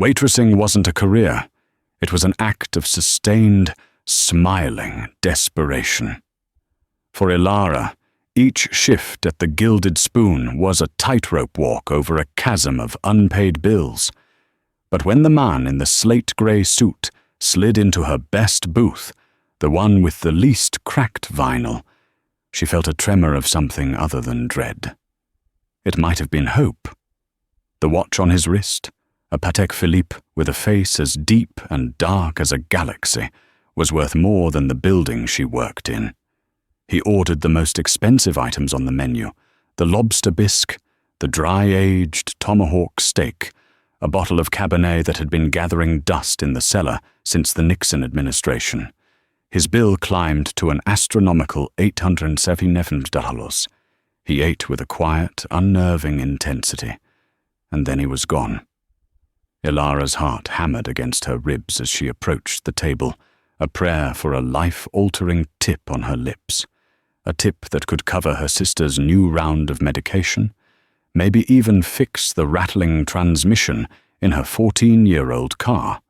Waitressing wasn't a career. It was an act of sustained, smiling desperation. For Ilara, each shift at the Gilded Spoon was a tightrope walk over a chasm of unpaid bills. But when the man in the slate-grey suit slid into her best booth, the one with the least cracked vinyl, she felt a tremor of something other than dread. It might have been hope. The watch on his wrist, a Patek Philippe with a face as deep and dark as a galaxy, was worth more than the building she worked in. He ordered the most expensive items on the menu, the lobster bisque, the dry-aged tomahawk steak, a bottle of Cabernet that had been gathering dust in the cellar since the Nixon administration. His bill climbed to an astronomical $879. He ate with a quiet, unnerving intensity, and then he was gone. Ilara's heart hammered against her ribs as she approached the table, a prayer for a life-altering tip on her lips, a tip that could cover her sister's new round of medication, maybe even fix the rattling transmission in her 14-year-old car.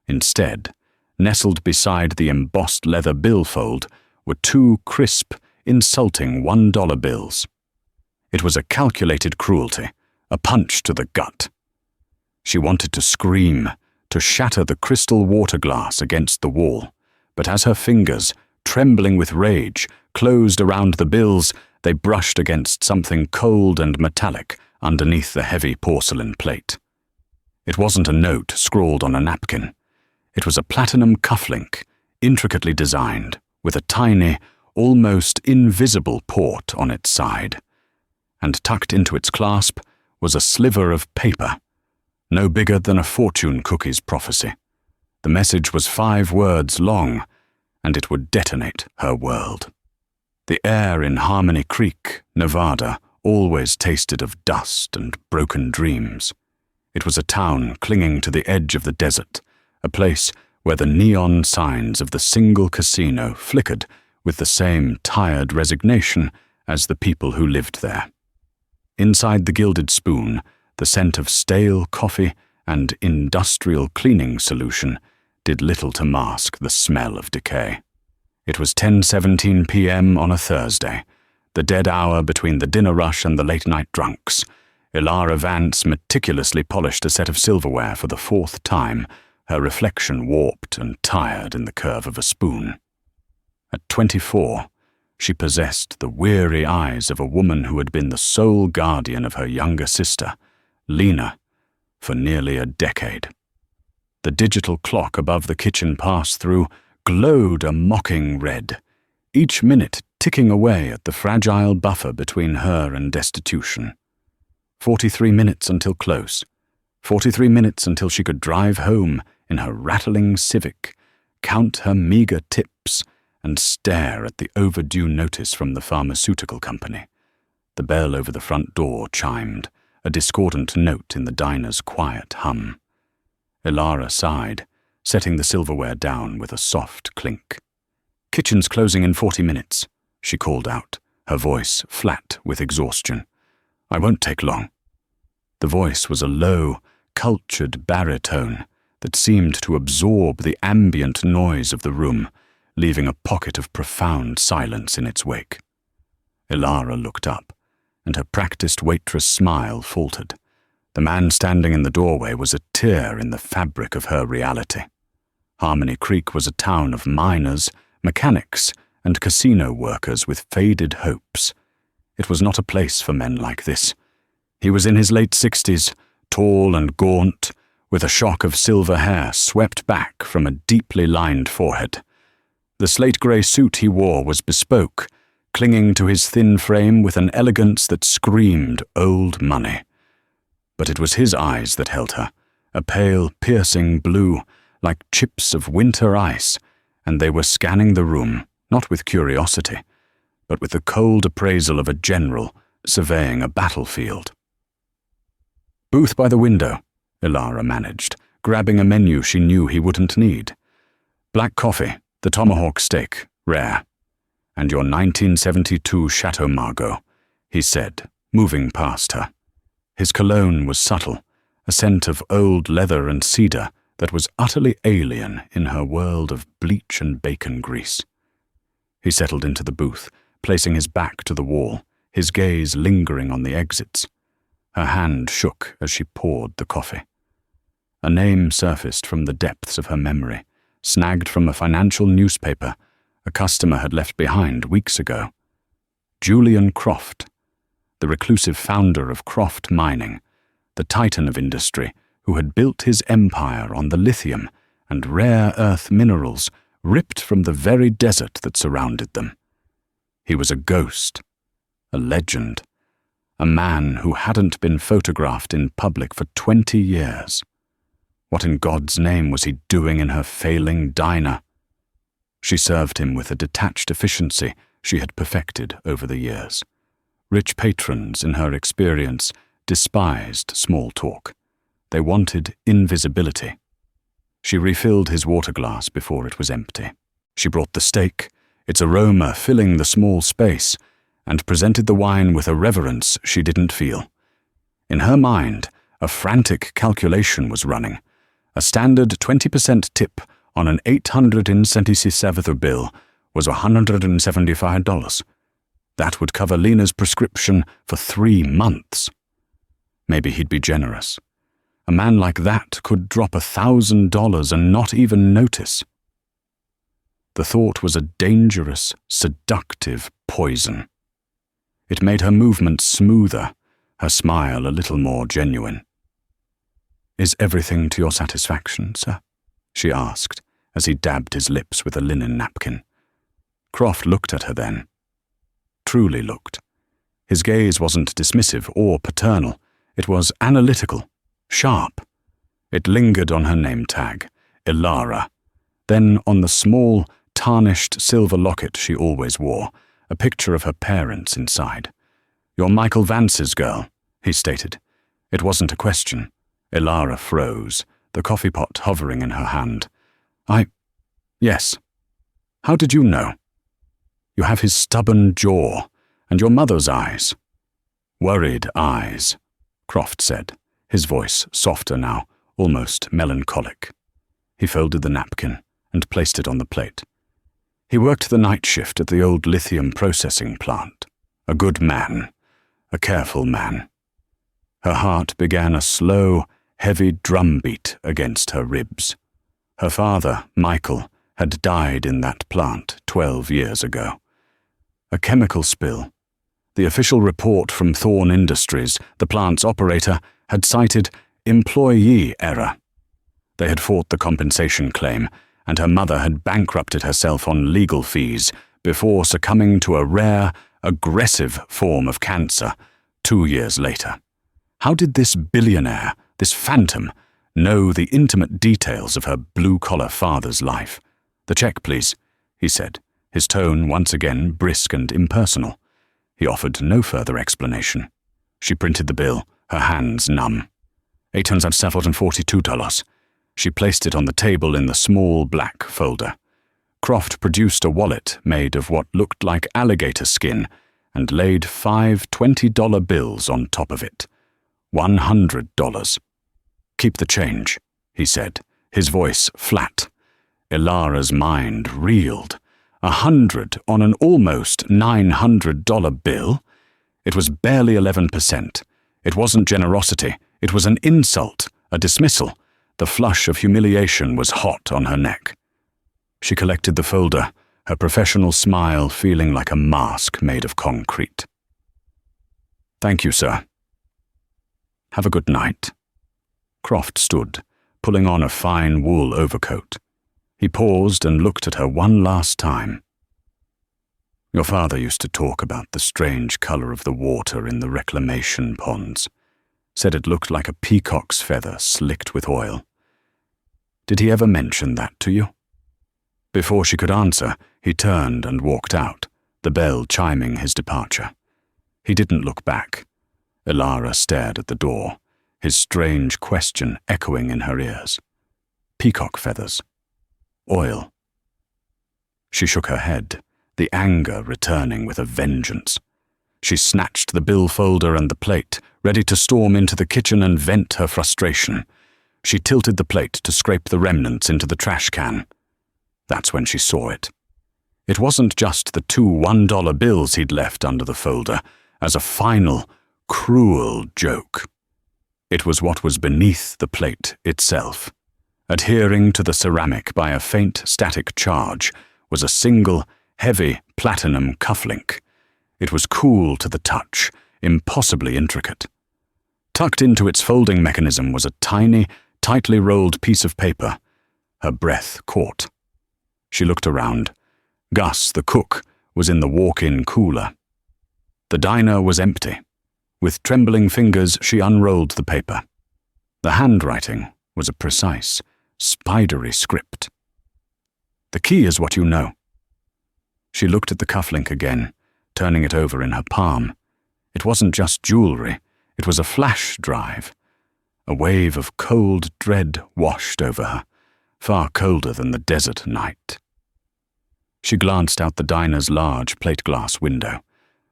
Instead, nestled beside the embossed leather billfold were two crisp, insulting $1 bills. It was a calculated cruelty, a punch to the gut. She wanted to scream, to shatter the crystal water glass against the wall, but as her fingers, trembling with rage, closed around the bills, they brushed against something cold and metallic underneath the heavy porcelain plate. It wasn't a note scrawled on a napkin. It was a platinum cufflink, intricately designed, with a tiny, almost invisible port on its side. And tucked into its clasp was a sliver of paper, no bigger than a fortune cookie's prophecy. The message was 5 words long, and it would detonate her world. The air in Harmony Creek, Nevada, always tasted of dust and broken dreams. It was a town clinging to the edge of the desert, a place where the neon signs of the single casino flickered with the same tired resignation as the people who lived there. Inside the Gilded Spoon, the scent of stale coffee and industrial cleaning solution did little to mask the smell of decay. It was 10:17 p.m. on a Thursday, the dead hour between the dinner rush and the late-night drunks. Ilara Vance meticulously polished a set of silverware for the 4th time, her reflection warped and tired in the curve of a spoon. At 24, she possessed the weary eyes of a woman who had been the sole guardian of her younger sister, Lena, for nearly a decade. The digital clock above the kitchen pass-through glowed a mocking red, each minute ticking away at the fragile buffer between her and destitution. 43 minutes until close. 43 minutes until she could drive home in her rattling Civic, count her meager tips, and stare at the overdue notice from the pharmaceutical company. The bell over the front door chimed, a discordant note in the diner's quiet hum. Ilara sighed, setting the silverware down with a soft clink. "Kitchen's closing in 40 minutes, she called out, her voice flat with exhaustion. "I won't take long." The voice was a low, cultured baritone that seemed to absorb the ambient noise of the room, leaving a pocket of profound silence in its wake. Ilara looked up, and her practiced waitress smile faltered. The man standing in the doorway was a tear in the fabric of her reality. Harmony Creek was a town of miners, mechanics, and casino workers with faded hopes. It was not a place for men like this. He was in his late 60s, tall and gaunt, with a shock of silver hair swept back from a deeply lined forehead. The slate-grey suit he wore was bespoke, clinging to his thin frame with an elegance that screamed old money. But it was his eyes that held her, a pale, piercing blue, like chips of winter ice, and they were scanning the room, not with curiosity, but with the cold appraisal of a general surveying a battlefield. "Booth by the window," Ilara managed, grabbing a menu she knew he wouldn't need. "Black coffee, the tomahawk steak, rare. And your 1972 Chateau Margaux," he said, moving past her. His cologne was subtle, a scent of old leather and cedar that was utterly alien in her world of bleach and bacon grease. He settled into the booth, placing his back to the wall, his gaze lingering on the exits. Her hand shook as she poured the coffee. A name surfaced from the depths of her memory, snagged from a financial newspaper a customer had left behind weeks ago. Julian Croft, the reclusive founder of Croft Mining, the titan of industry who had built his empire on the lithium and rare earth minerals ripped from the very desert that surrounded them. He was a ghost, a legend, a man who hadn't been photographed in public for 20 years. What in God's name was he doing in her failing diner? She served him with a detached efficiency she had perfected over the years. Rich patrons, in her experience, despised small talk. They wanted invisibility. She refilled his water glass before it was empty. She brought the steak, its aroma filling the small space, and presented the wine with a reverence she didn't feel. In her mind, a frantic calculation was running. A standard 20% tip on an $877 bill was $175. That would cover Lena's prescription for 3 months. Maybe he'd be generous. A man like that could drop $1,000 and not even notice. The thought was a dangerous, seductive poison. It made her movements smoother, her smile a little more genuine. "Is everything to your satisfaction, sir?" she asked, as he dabbed his lips with a linen napkin. Croft looked at her then. Truly looked. His gaze wasn't dismissive or paternal. It was analytical, sharp. It lingered on her name tag, Ilara, then on the small, tarnished silver locket she always wore, a picture of her parents inside. "You're Michael Vance's girl," he stated. It wasn't a question. Ilara froze, the coffee pot hovering in her hand. Yes. How did you know?" "You have his stubborn jaw, and your mother's eyes." "Worried eyes," Croft said, his voice softer now, almost melancholic. He folded the napkin and placed it on the plate. He worked the night shift at the old lithium processing plant. A good man, a careful man. Her heart began a slow, heavy drumbeat against her ribs. Her father, Michael, had died in that plant 12 years ago. A chemical spill. The official report from Thorn Industries, the plant's operator, had cited employee error. They had fought the compensation claim, and her mother had bankrupted herself on legal fees before succumbing to a rare, aggressive form of cancer 2 years later. How did this billionaire, this phantom, know the intimate details of her blue-collar father's life? "The check, please," he said, his tone once again brisk and impersonal. He offered no further explanation. She printed the bill, her hands numb. $842. She placed it on the table in the small black folder. Croft produced a wallet made of what looked like alligator skin and laid 5 $20 bills on top of it. $100. "Keep the change," he said, his voice flat. Ilara's mind reeled. 100 on an almost $900 bill? It was barely 11%. It wasn't generosity. It was an insult, a dismissal. The flush of humiliation was hot on her neck. She collected the folder, her professional smile feeling like a mask made of concrete. "Thank you, sir." "Have a good night." Croft stood, pulling on a fine wool overcoat. He paused and looked at her one last time. "Your father used to talk about the strange color of the water in the reclamation ponds. Said it looked like a peacock's feather slicked with oil. Did he ever mention that to you?" Before she could answer, he turned and walked out, the bell chiming his departure. He didn't look back. Ilara stared at the door, his strange question echoing in her ears. Peacock feathers. Oil. She shook her head, the anger returning with a vengeance. She snatched the bill folder and the plate, ready to storm into the kitchen and vent her frustration. She tilted the plate to scrape the remnants into the trash can. That's when she saw it. It wasn't just the 2 $1 bills he'd left under the folder as a final, cruel joke. It was what was beneath the plate itself. Adhering to the ceramic by a faint static charge was a single, heavy platinum cufflink. It was cool to the touch, impossibly intricate. Tucked into its folding mechanism was a tiny, tightly rolled piece of paper. Her breath caught. She looked around. Gus, the cook, was in the walk-in cooler. The diner was empty. With trembling fingers, she unrolled the paper. The handwriting was a precise, spidery script. "The key is what you know." She looked at the cufflink again, turning it over in her palm. It wasn't just jewelry, it was a flash drive. A wave of cold dread washed over her, far colder than the desert night. She glanced out the diner's large plate-glass window.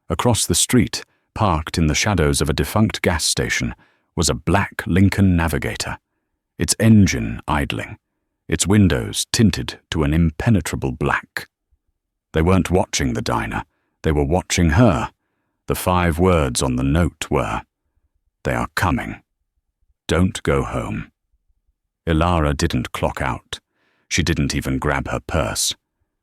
Across the street, parked in the shadows of a defunct gas station, was a black Lincoln Navigator, its engine idling, its windows tinted to an impenetrable black. They weren't watching the diner, they were watching her. The 5 words on the note were, "They are coming. Don't go home." Ilara didn't clock out. She didn't even grab her purse.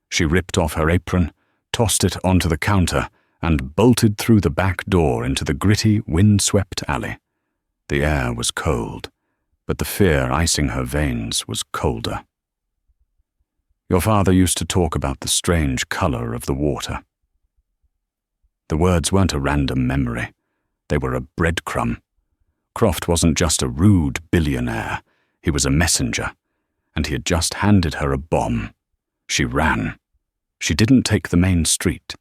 She ripped off her apron, tossed it onto the counter, and bolted through the back door into the gritty, wind-swept alley. The air was cold, but the fear icing her veins was colder. "Your father used to talk about the strange color of the water." The words weren't a random memory. They were a breadcrumb. Croft wasn't just a rude billionaire. He was a messenger, and he had just handed her a bomb. She ran. She didn't take the main street.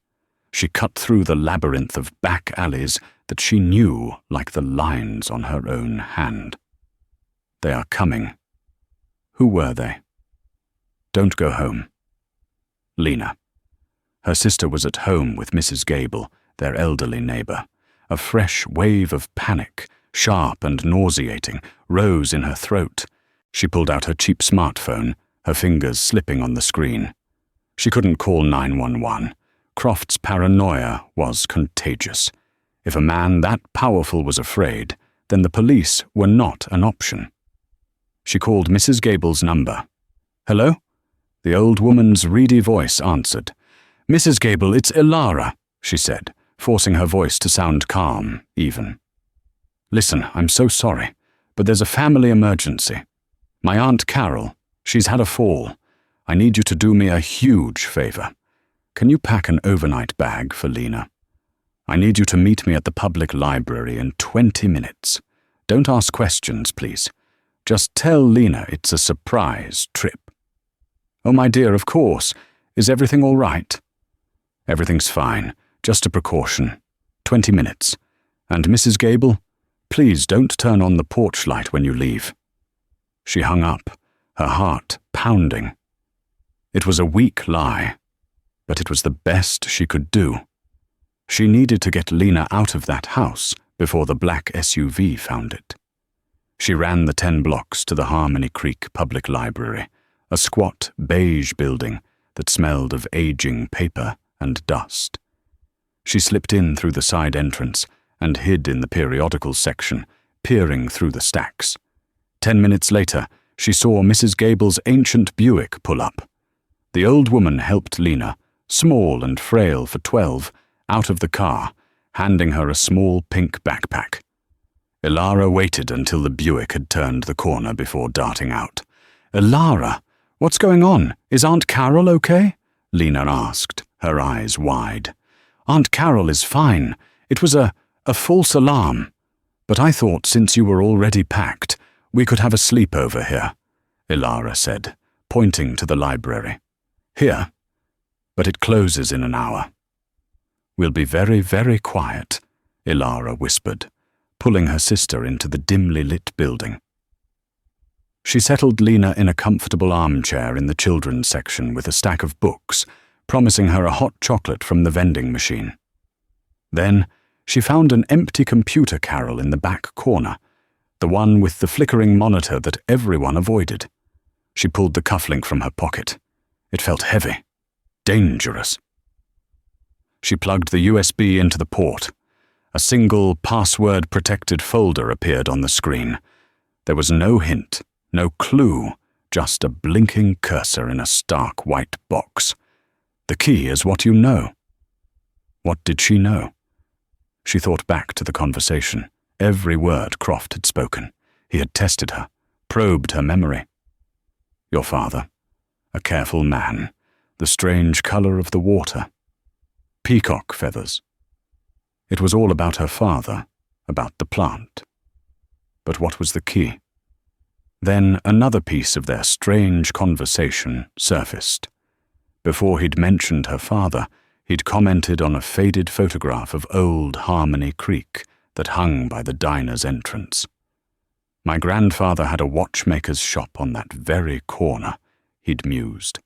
She cut through the labyrinth of back alleys that she knew like the lines on her own hand. They are coming. Who were they? Don't go home. Lena. Her sister was at home with Mrs. Gable, their elderly neighbor. A fresh wave of panic, sharp and nauseating, rose in her throat. She pulled out her cheap smartphone, her fingers slipping on the screen. She couldn't call 911. Croft's paranoia was contagious. If a man that powerful was afraid, then the police were not an option. She called Mrs. Gable's number. "Hello?" The old woman's reedy voice answered. "Mrs. Gable, it's Ilara," she said, forcing her voice to sound calm, even. "Listen, I'm so sorry, but there's a family emergency. My Aunt Carol, she's had a fall. I need you to do me a huge favor. Can you pack an overnight bag for Lena? I need you to meet me at the public library in 20 minutes. Don't ask questions, please. Just tell Lena it's a surprise trip." "Oh, my dear, of course. Is everything all right?" "Everything's fine. Just a precaution. 20 minutes. And Mrs. Gable, please don't turn on the porch light when you leave." She hung up, her heart pounding. It was a weak lie, but it was the best she could do. She needed to get Lena out of that house before the black SUV found it. She ran the 10 blocks to the Harmony Creek Public Library, a squat beige building that smelled of aging paper and dust. She slipped in through the side entrance and hid in the periodicals section, peering through the stacks. 10 minutes later, she saw Mrs. Gable's ancient Buick pull up. The old woman helped Lena, small and frail for 12, out of the car, handing her a small pink backpack. Ilara waited until the Buick had turned the corner before darting out. "Ilara, what's going on? Is Aunt Carol okay?" Lena asked, her eyes wide. "Aunt Carol is fine. It was a false alarm. But I thought since you were already packed, we could have a sleepover here," Ilara said, pointing to the library. "Here. But it closes in an hour." "We'll be very, very quiet," Ilara whispered, pulling her sister into the dimly lit building. She settled Lena in a comfortable armchair in the children's section with a stack of books, promising her a hot chocolate from the vending machine. Then she found an empty computer carrel in the back corner, the one with the flickering monitor that everyone avoided. She pulled the cufflink from her pocket. It felt heavy, dangerous. She plugged the USB into the port. A single password-protected folder appeared on the screen. There was no hint, no clue, just a blinking cursor in a stark white box. The key is what you know. What did she know? She thought back to the conversation. Every word Croft had spoken. He had tested her, probed her memory. Your father, a careful man, the strange color of the water, peacock feathers. It was all about her father, about the plant. But what was the key? Then another piece of their strange conversation surfaced. Before he'd mentioned her father, he'd commented on a faded photograph of old Harmony Creek that hung by the diner's entrance. My grandfather had a watchmaker's shop on that very corner, he'd mused.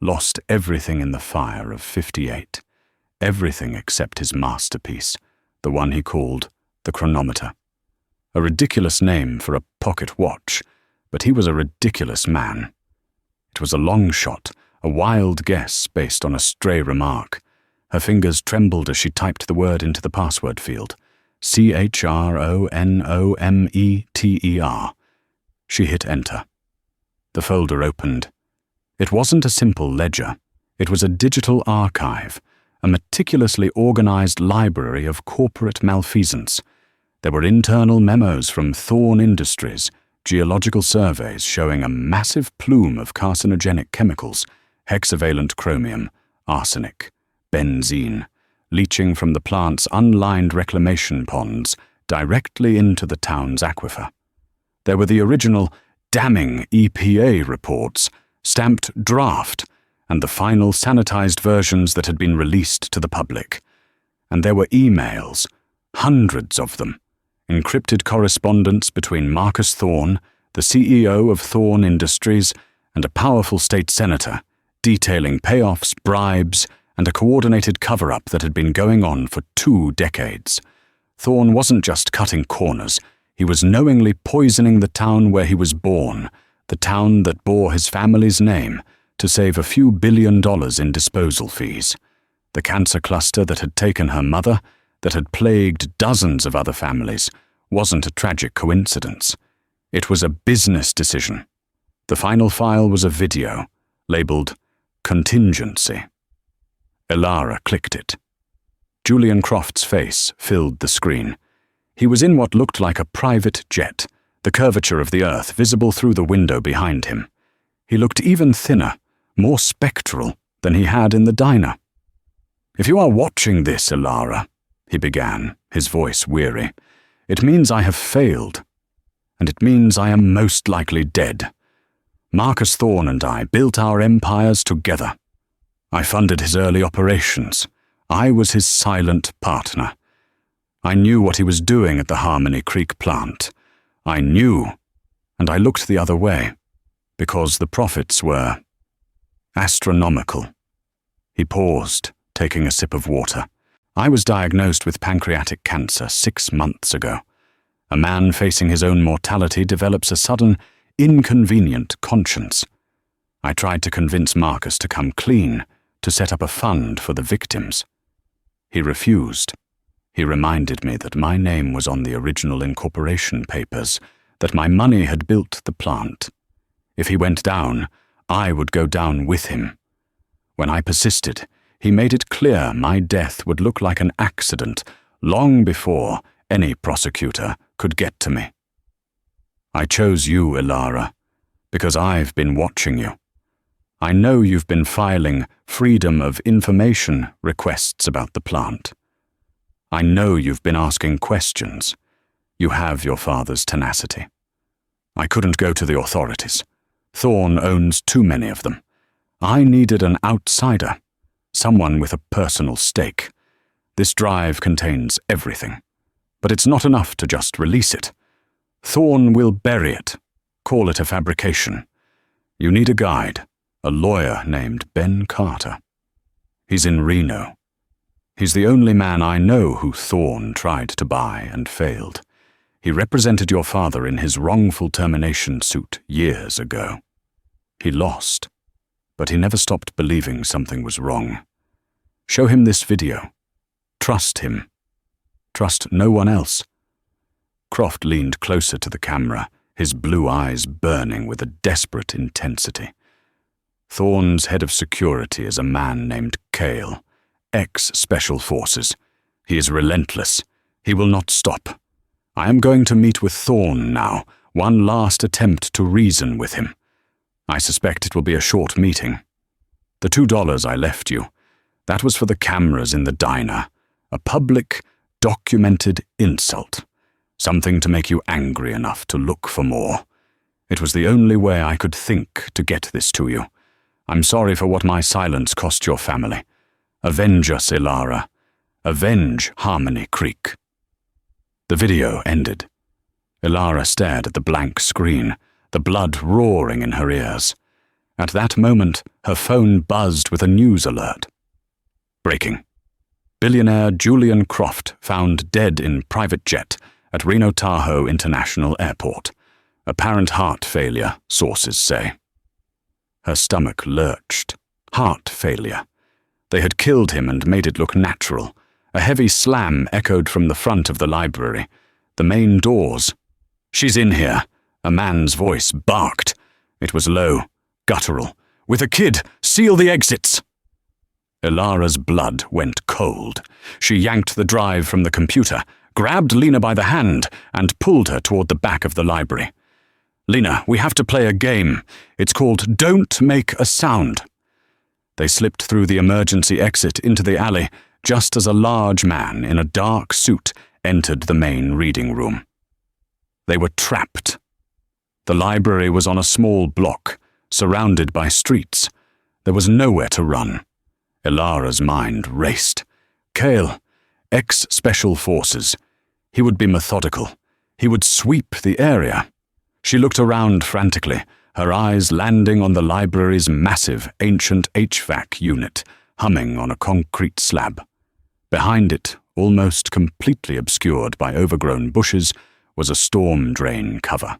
Lost everything in the fire of '58. Everything except his masterpiece, the one he called the chronometer. A ridiculous name for a pocket watch, but he was a ridiculous man. It was a long shot, a wild guess based on a stray remark. Her fingers trembled as she typed the word into the password field. CHRONOMETER. She hit enter. The folder opened. It wasn't a simple ledger. It was a digital archive, a meticulously organized library of corporate malfeasance. There were internal memos from Thorn Industries, geological surveys showing a massive plume of carcinogenic chemicals, hexavalent chromium, arsenic, benzene, leaching from the plant's unlined reclamation ponds directly into the town's aquifer. There were the original damning EPA reports, stamped draft, and the final sanitized versions that had been released to the public. And there were emails, hundreds of them, encrypted correspondence between Marcus Thorn, the CEO of Thorn Industries, and a powerful state senator, detailing payoffs, bribes, and a coordinated cover-up that had been going on for 2 decades. Thorn wasn't just cutting corners, he was knowingly poisoning the town where he was born, the town that bore his family's name, to save a few $1 billion in disposal fees. The cancer cluster that had taken her mother, that had plagued dozens of other families, wasn't a tragic coincidence. It was a business decision. The final file was a video, labeled Contingency. Elara clicked it. Julian Croft's face filled the screen. He was in what looked like a private jet, the curvature of the earth visible through the window behind him. He looked even thinner, more spectral than he had in the diner. "If you are watching this, Elara," he began, his voice weary, "it means I have failed, and it means I am most likely dead. Marcus Thorn and I built our empires together. I funded his early operations. I was his silent partner. I knew what he was doing at the Harmony Creek plant. I knew, and I looked the other way, because the profits were astronomical." He paused, taking a sip of water. "I was diagnosed with pancreatic cancer 6 months ago. A man facing his own mortality develops a sudden, inconvenient conscience. I tried to convince Marcus to come clean, to set up a fund for the victims. He refused. He reminded me that my name was on the original incorporation papers, that my money had built the plant. If he went down, I would go down with him. When I persisted, he made it clear my death would look like an accident long before any prosecutor could get to me. I chose you, Elara, because I've been watching you. I know you've been filing freedom of information requests about the plant. I know you've been asking questions. You have your father's tenacity. I couldn't go to the authorities. Thorn owns too many of them. I needed an outsider, someone with a personal stake. This drive contains everything. But it's not enough to just release it. Thorn will bury it, call it a fabrication. You need a guide, a lawyer named Ben Carter. He's in Reno. He's the only man I know who Thorne tried to buy and failed. He represented your father in his wrongful termination suit years ago. He lost, but he never stopped believing something was wrong. Show him this video. Trust him. Trust no one else." Croft leaned closer to the camera, his blue eyes burning with a desperate intensity. "Thorne's head of security is a man named Cale, ex-Special Forces. He is relentless. He will not stop. I am going to meet with Thorne now, one last attempt to reason with him. I suspect it will be a short meeting. The $2 I left you, that was for the cameras in the diner, a public, documented insult. Something to make you angry enough to look for more. It was the only way I could think to get this to you. I'm sorry for what my silence cost your family. Avenge us, Ilara. Avenge Harmony Creek." The video ended. Ilara stared at the blank screen, the blood roaring in her ears. At that moment, her phone buzzed with a news alert. Breaking. Billionaire Julian Croft found dead in private jet at Reno Tahoe International Airport. Apparent heart failure, sources say. Her stomach lurched. Heart failure. They had killed him and made it look natural. A heavy slam echoed from the front of the library. The main doors. "She's in here," a man's voice barked. It was low, guttural. "With a kid, seal the exits." Ilara's blood went cold. She yanked the drive from the computer, grabbed Lena by the hand, and pulled her toward the back of the library. "Lena, we have to play a game. It's called Don't Make a Sound." They slipped through the emergency exit into the alley just as a large man in a dark suit entered the main reading room. They were trapped. The library was on a small block, surrounded by streets. There was nowhere to run. Ilara's mind raced. Cale, ex-Special Forces. He would be methodical. He would sweep the area. She looked around frantically, her eyes landing on the library's massive, ancient HVAC unit, humming on a concrete slab. Behind it, almost completely obscured by overgrown bushes, was a storm drain cover.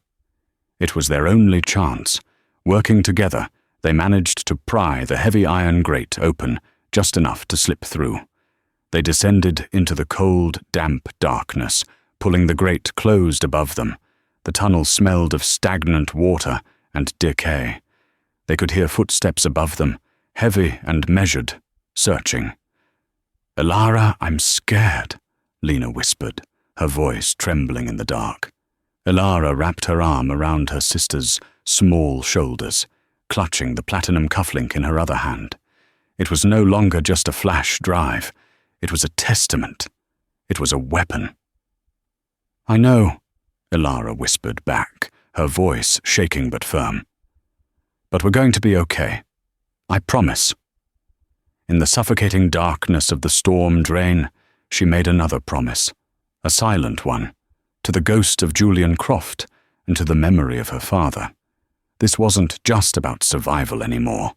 It was their only chance. Working together, they managed to pry the heavy iron grate open, just enough to slip through. They descended into the cold, damp darkness, pulling the grate closed above them. The tunnel smelled of stagnant water and decay. They could hear footsteps above them, heavy and measured, searching. "Ilara, I'm scared," Lena whispered, her voice trembling in the dark. Ilara wrapped her arm around her sister's small shoulders, clutching the platinum cufflink in her other hand. It was no longer just a flash drive. It was a testament. It was a weapon. "I know," Ilara whispered back, her voice shaking but firm. "But we're going to be okay. I promise." In the suffocating darkness of the storm drain, she made another promise, a silent one, to the ghost of Julian Croft and to the memory of her father. This wasn't just about survival anymore.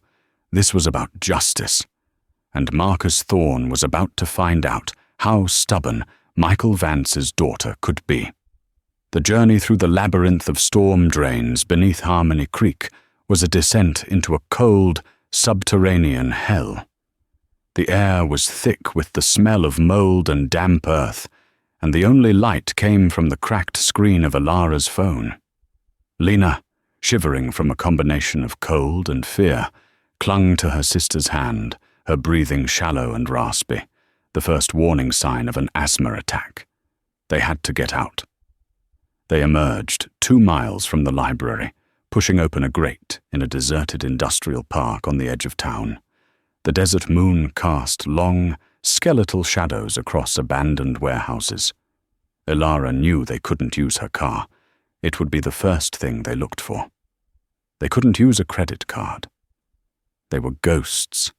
This was about justice. And Marcus Thorne was about to find out how stubborn Michael Vance's daughter could be. The journey through the labyrinth of storm drains beneath Harmony Creek was a descent into a cold, subterranean hell. The air was thick with the smell of mold and damp earth, and the only light came from the cracked screen of Ilara's phone. Lena, shivering from a combination of cold and fear, clung to her sister's hand, her breathing shallow and raspy, the first warning sign of an asthma attack. They had to get out. They emerged 2 miles from the library, pushing open a grate in a deserted industrial park on the edge of town. The desert moon cast long, skeletal shadows across abandoned warehouses. Ilara knew they couldn't use her car. It would be the first thing they looked for. They couldn't use a credit card. They were ghosts.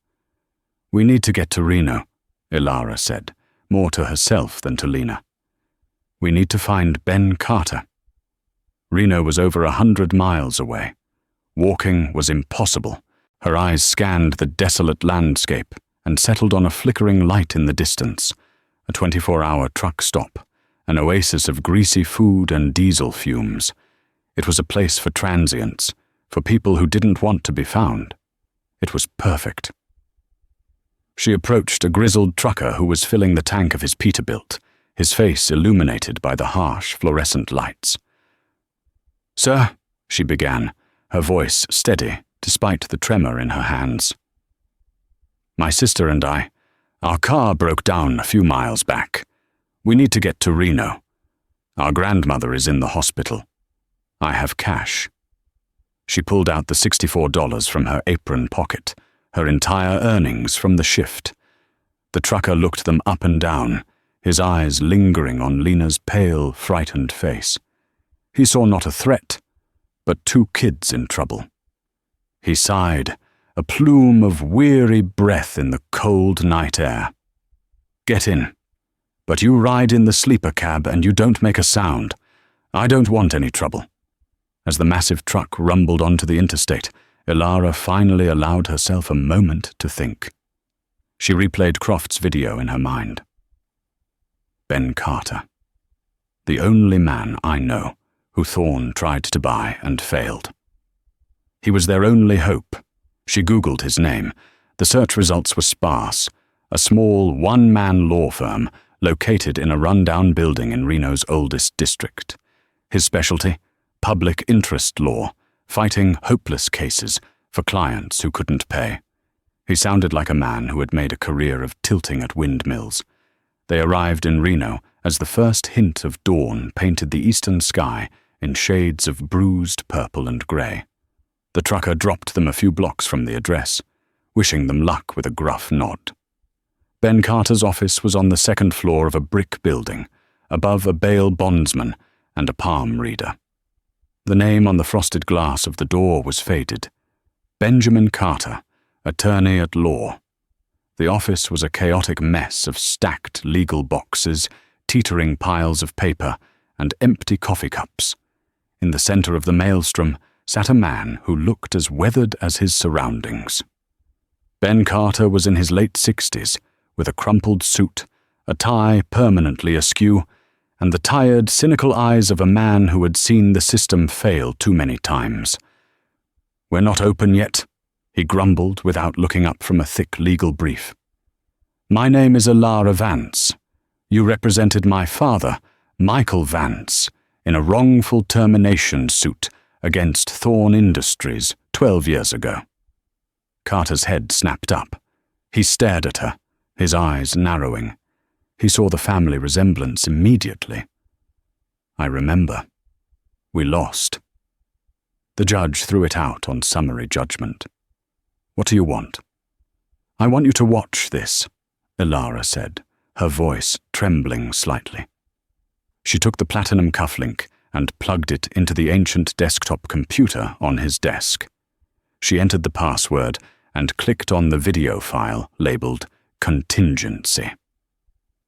"We need to get to Reno," Ilara said, more to herself than to Lena. "We need to find Ben Carter." Reno was over 100 miles away. Walking was impossible. Her eyes scanned the desolate landscape and settled on a flickering light in the distance, a 24-hour truck stop, an oasis of greasy food and diesel fumes. It was a place for transients, for people who didn't want to be found. It was perfect. She approached a grizzled trucker who was filling the tank of his Peterbilt, his face illuminated by the harsh fluorescent lights. "Sir," she began, her voice steady despite the tremor in her hands. "My sister and our car broke down a few miles back. We need to get to Reno. Our grandmother is in the hospital. I have cash." She pulled out the $64 from her apron pocket, her entire earnings from the shift. The trucker looked them up and down, his eyes lingering on Lena's pale, frightened face. He saw not a threat, but two kids in trouble. He sighed, a plume of weary breath in the cold night air. "Get in. But you ride in the sleeper cab and you don't make a sound. I don't want any trouble." As the massive truck rumbled onto the interstate, Ilara finally allowed herself a moment to think. She replayed Croft's video in her mind. Ben Carter. The only man I know who Thorne tried to buy and failed. He was their only hope. She Googled his name. The search results were sparse. A small one-man law firm located in a run-down building in Reno's oldest district. His specialty? Public interest law, fighting hopeless cases for clients who couldn't pay. He sounded like a man who had made a career of tilting at windmills. They arrived in Reno as the first hint of dawn painted the eastern sky in shades of bruised purple and grey. The trucker dropped them a few blocks from the address, wishing them luck with a gruff nod. Ben Carter's office was on the second floor of a brick building, above a bail bondsman and a palm reader. The name on the frosted glass of the door was faded. Benjamin Carter, attorney at law. The office was a chaotic mess of stacked legal boxes, teetering piles of paper, and empty coffee cups. In the center of the maelstrom sat a man who looked as weathered as his surroundings. Ben Carter was in his late 60s, with a crumpled suit, a tie permanently askew, and the tired, cynical eyes of a man who had seen the system fail too many times. "We're not open yet," he grumbled without looking up from a thick legal brief. "My name is Ilara Vance. You represented my father, Michael Vance, in a wrongful termination suit against Thorne Industries 12 years ago." Carter's head snapped up. He stared at her, his eyes narrowing. He saw the family resemblance immediately. "I remember. We lost." The judge threw it out on summary judgment. "What do you want?" "I want you to watch this," Ilara said, her voice trembling slightly. She took the platinum cufflink and plugged it into the ancient desktop computer on his desk. She entered the password and clicked on the video file labeled Contingency.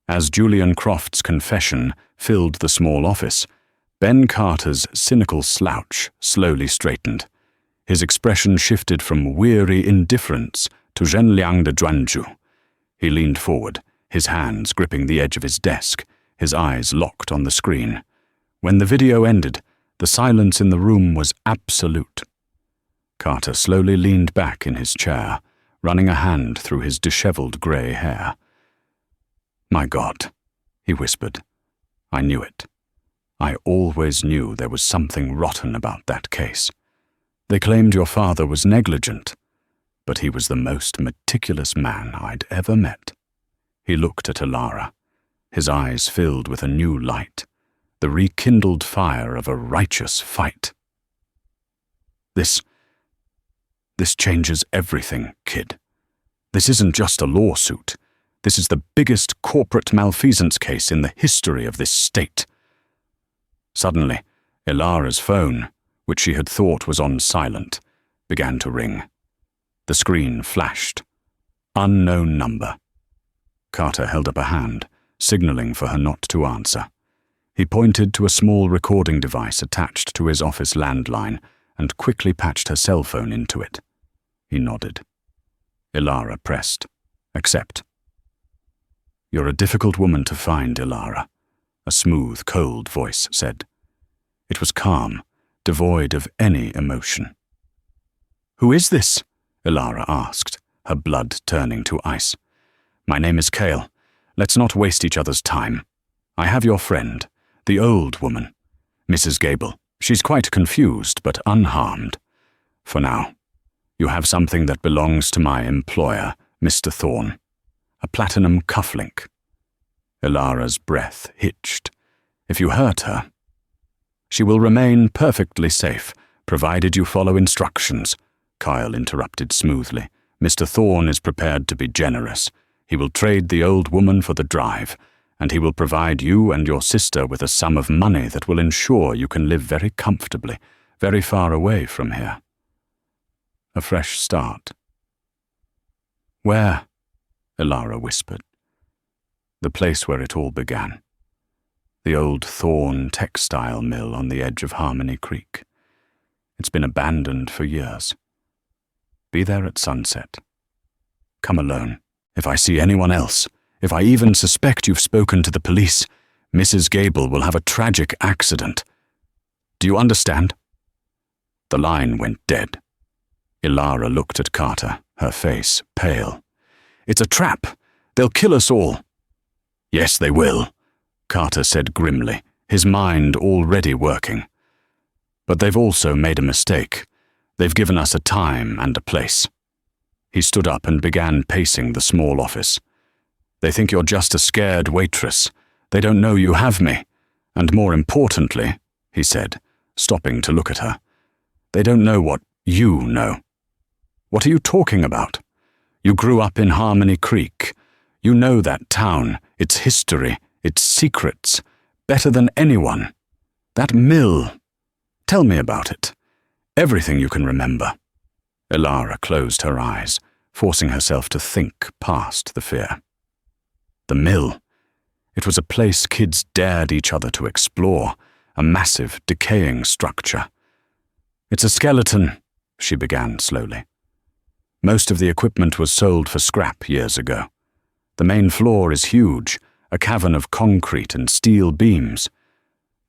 As Julian Croft's confession filled the small office, Ben Carter's cynical slouch slowly straightened. His expression shifted from weary indifference to zhenliang de zhuanzhu. He leaned forward, his hands gripping the edge of his desk, his eyes locked on the screen. When the video ended, the silence in the room was absolute. Carter slowly leaned back in his chair, running a hand through his disheveled grey hair. "My God," he whispered. "I knew it. I always knew there was something rotten about that case. They claimed your father was negligent, but he was the most meticulous man I'd ever met." He looked at Ilara, his eyes filled with a new light, the rekindled fire of a righteous fight. This changes everything, kid. This isn't just a lawsuit. This is the biggest corporate malfeasance case in the history of this state." Suddenly, Ilara's phone, which she had thought was on silent, began to ring. The screen flashed. Unknown number. Carter held up a hand, signaling for her not to answer. He pointed to a small recording device attached to his office landline and quickly patched her cell phone into it. He nodded. Ilara pressed. Accept. You're a difficult woman to find, Ilara, a smooth, cold voice said. It was calm, devoid of any emotion. Who is this? Ilara asked, her blood turning to ice. My name is Kale. Let's not waste each other's time. I have your friend, the old woman, Mrs. Gable. She's quite confused, but unharmed. For now, you have something that belongs to my employer, Mr. Thorne, a platinum cufflink. Ilara's breath hitched. If you hurt her, she will remain perfectly safe, provided you follow instructions, Kyle interrupted smoothly. Mr. Thorne is prepared to be generous. He will trade the old woman for the drive, and he will provide you and your sister with a sum of money that will ensure you can live very comfortably, very far away from here. A fresh start. Where? Ilara whispered. The place where it all began. The old Thorne textile mill on the edge of Harmony Creek. It's been abandoned for years. Be there at sunset. Come alone. If I see anyone else, if I even suspect you've spoken to the police, Mrs. Gable will have a tragic accident. Do you understand? The line went dead. Ilara looked at Carter, her face pale. It's a trap. They'll kill us all. Yes, they will, Carter said grimly, his mind already working. But they've also made a mistake. They've given us a time and a place. He stood up and began pacing the small office. They think you're just a scared waitress. They don't know you have me. And more importantly, he said, stopping to look at her, they don't know what you know. What are you talking about? You grew up in Harmony Creek. You know that town, its history, its secrets, better than anyone. That mill. Tell me about it. Everything you can remember. Ilara closed her eyes, forcing herself to think past the fear. The mill. It was a place kids dared each other to explore, a massive, decaying structure. It's a skeleton, she began slowly. Most of the equipment was sold for scrap years ago. The main floor is huge, a cavern of concrete and steel beams.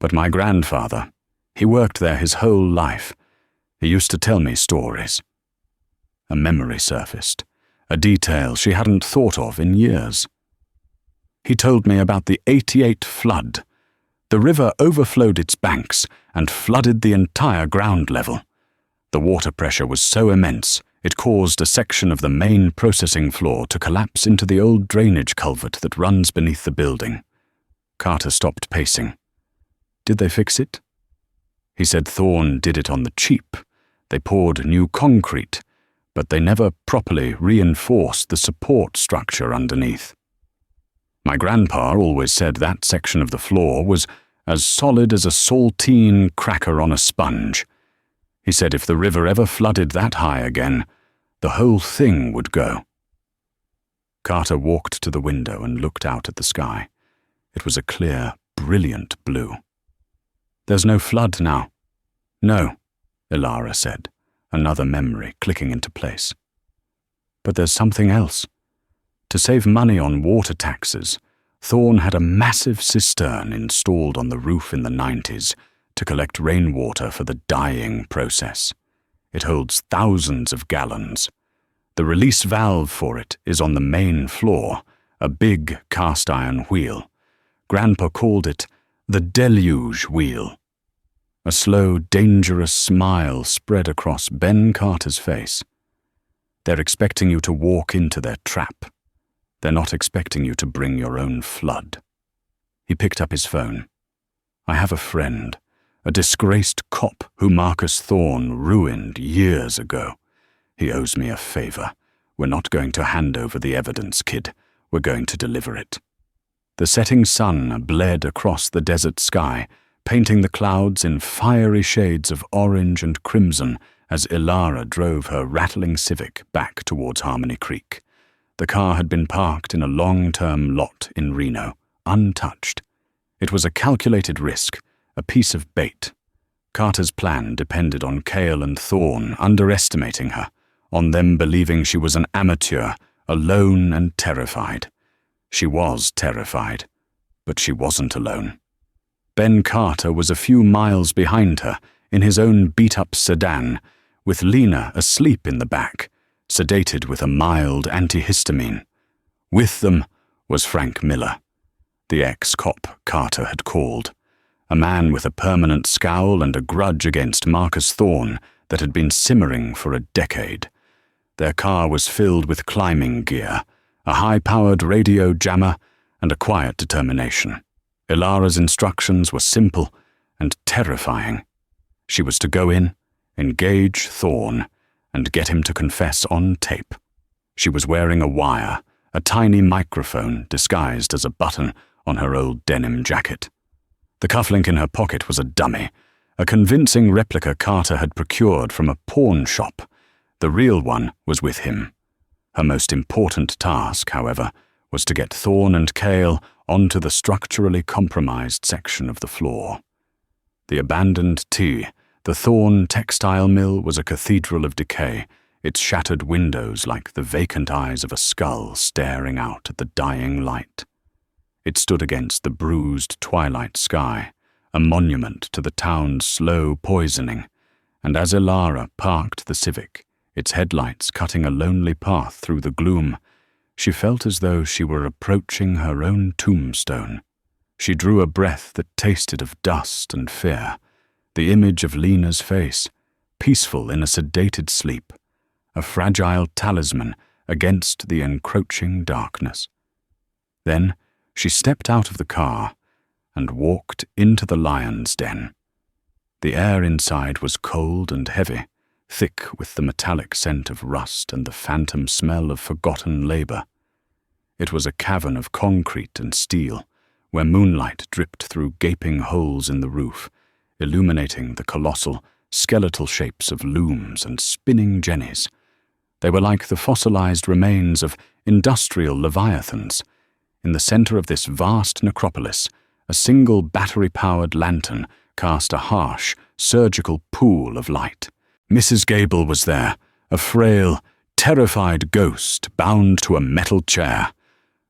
But my grandfather, he worked there his whole life. He used to tell me stories. A memory surfaced, a detail she hadn't thought of in years. He told me about the '88 flood. The river overflowed its banks and flooded the entire ground level. The water pressure was so immense, it caused a section of the main processing floor to collapse into the old drainage culvert that runs beneath the building. Carter stopped pacing. Did they fix it? He said Thorne did it on the cheap. They poured new concrete, but they never properly reinforced the support structure underneath. My grandpa always said that section of the floor was as solid as a saltine cracker on a sponge. He said if the river ever flooded that high again, the whole thing would go. Carter walked to the window and looked out at the sky. It was a clear, brilliant blue. There's no flood now. No, Ilara said, another memory clicking into place. But there's something else. To save money on water taxes, Thorne had a massive cistern installed on the roof in the 90s to collect rainwater for the dyeing process. It holds thousands of gallons. The release valve for it is on the main floor, a big cast-iron wheel. Grandpa called it the deluge wheel. A slow, dangerous smile spread across Ben Carter's face. They're expecting you to walk into their trap. They're not expecting you to bring your own flood. He picked up his phone. I have a friend, a disgraced cop who Marcus Thorne ruined years ago. He owes me a favor. We're not going to hand over the evidence, kid. We're going to deliver it. The setting sun bled across the desert sky, painting the clouds in fiery shades of orange and crimson as Ilara drove her rattling Civic back towards Harmony Creek. The car had been parked in a long-term lot in Reno, untouched. It was a calculated risk, a piece of bait. Carter's plan depended on Kale and Thorne underestimating her, on them believing she was an amateur, alone and terrified. She was terrified, but she wasn't alone. Ben Carter was a few miles behind her, in his own beat-up sedan, with Lena asleep in the back, sedated with a mild antihistamine. With them was Frank Miller, the ex-cop Carter had called, a man with a permanent scowl and a grudge against Marcus Thorne that had been simmering for a decade. Their car was filled with climbing gear, a high-powered radio jammer, and a quiet determination. Ilara's instructions were simple and terrifying. She was to go in, engage Thorne, and get him to confess on tape. She was wearing a wire, a tiny microphone disguised as a button on her old denim jacket. The cufflink in her pocket was a dummy, a convincing replica Carter had procured from a pawn shop. The real one was with him. Her most important task, however, was to get Thorne and Cale onto the structurally compromised section of the floor. The abandoned T, the Thorne textile mill, was a cathedral of decay, its shattered windows like the vacant eyes of a skull staring out at the dying light. It stood against the bruised twilight sky, a monument to the town's slow poisoning, and as Ilara parked the Civic, its headlights cutting a lonely path through the gloom, she felt as though she were approaching her own tombstone. She drew a breath that tasted of dust and fear, the image of Lena's face, peaceful in a sedated sleep, a fragile talisman against the encroaching darkness. Then she stepped out of the car and walked into the lion's den. The air inside was cold and heavy, thick with the metallic scent of rust and the phantom smell of forgotten labor. It was a cavern of concrete and steel, where moonlight dripped through gaping holes in the roof, illuminating the colossal, skeletal shapes of looms and spinning jennies. They were like the fossilized remains of industrial leviathans. In the center of this vast necropolis, a single battery-powered lantern cast a harsh, surgical pool of light. Mrs. Gable was there, a frail, terrified ghost bound to a metal chair.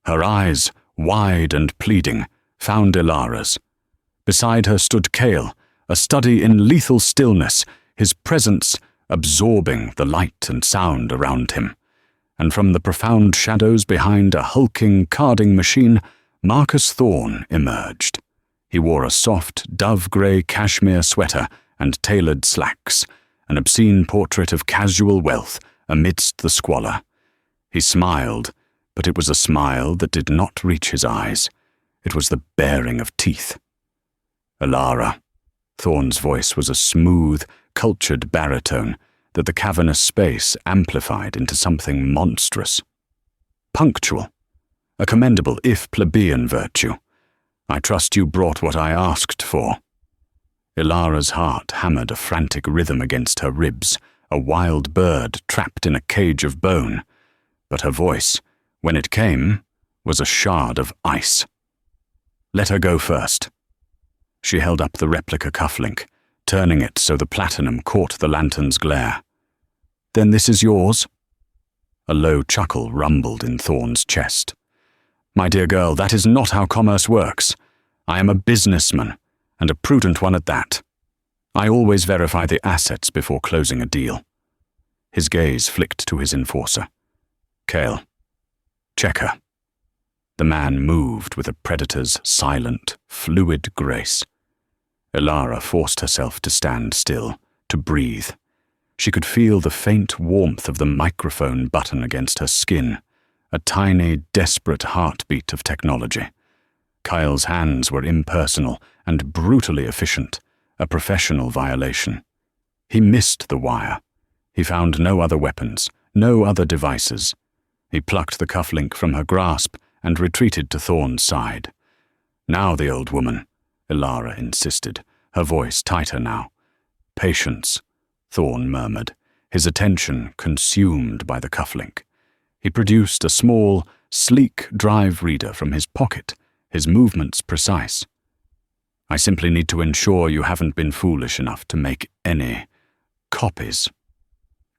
Her eyes, wide and pleading, found Ilara's. Beside her stood Cale, a study in lethal stillness, his presence absorbing the light and sound around him. And from the profound shadows behind a hulking carding machine, Marcus Thorne emerged. He wore a soft, dove-grey cashmere sweater and tailored slacks, an obscene portrait of casual wealth amidst the squalor. He smiled, but it was a smile that did not reach his eyes. It was the baring of teeth. Ilara. Thorne's voice was a smooth, cultured baritone that the cavernous space amplified into something monstrous. Punctual, a commendable if plebeian virtue. I trust you brought what I asked for. Ilara's heart hammered a frantic rhythm against her ribs, a wild bird trapped in a cage of bone. But her voice, when it came, was a shard of ice. Let her go first. She held up the replica cufflink, turning it so the platinum caught the lantern's glare. Then this is yours? A low chuckle rumbled in Thorne's chest. My dear girl, that is not how commerce works. I am a businessman, and a prudent one at that. I always verify the assets before closing a deal. His gaze flicked to his enforcer. Cale, check her. The man moved with a predator's silent, fluid grace. Ilara forced herself to stand still, to breathe. She could feel the faint warmth of the microphone button against her skin, a tiny, desperate heartbeat of technology. Kyle's hands were impersonal and brutally efficient, a professional violation. He missed the wire. He found no other weapons, no other devices. He plucked the cufflink from her grasp and retreated to Thorne's side. Now the old woman, Ilara insisted, her voice tighter now. Patience, Thorne murmured, his attention consumed by the cufflink. He produced a small, sleek drive reader from his pocket, his movements precise. I simply need to ensure you haven't been foolish enough to make any copies.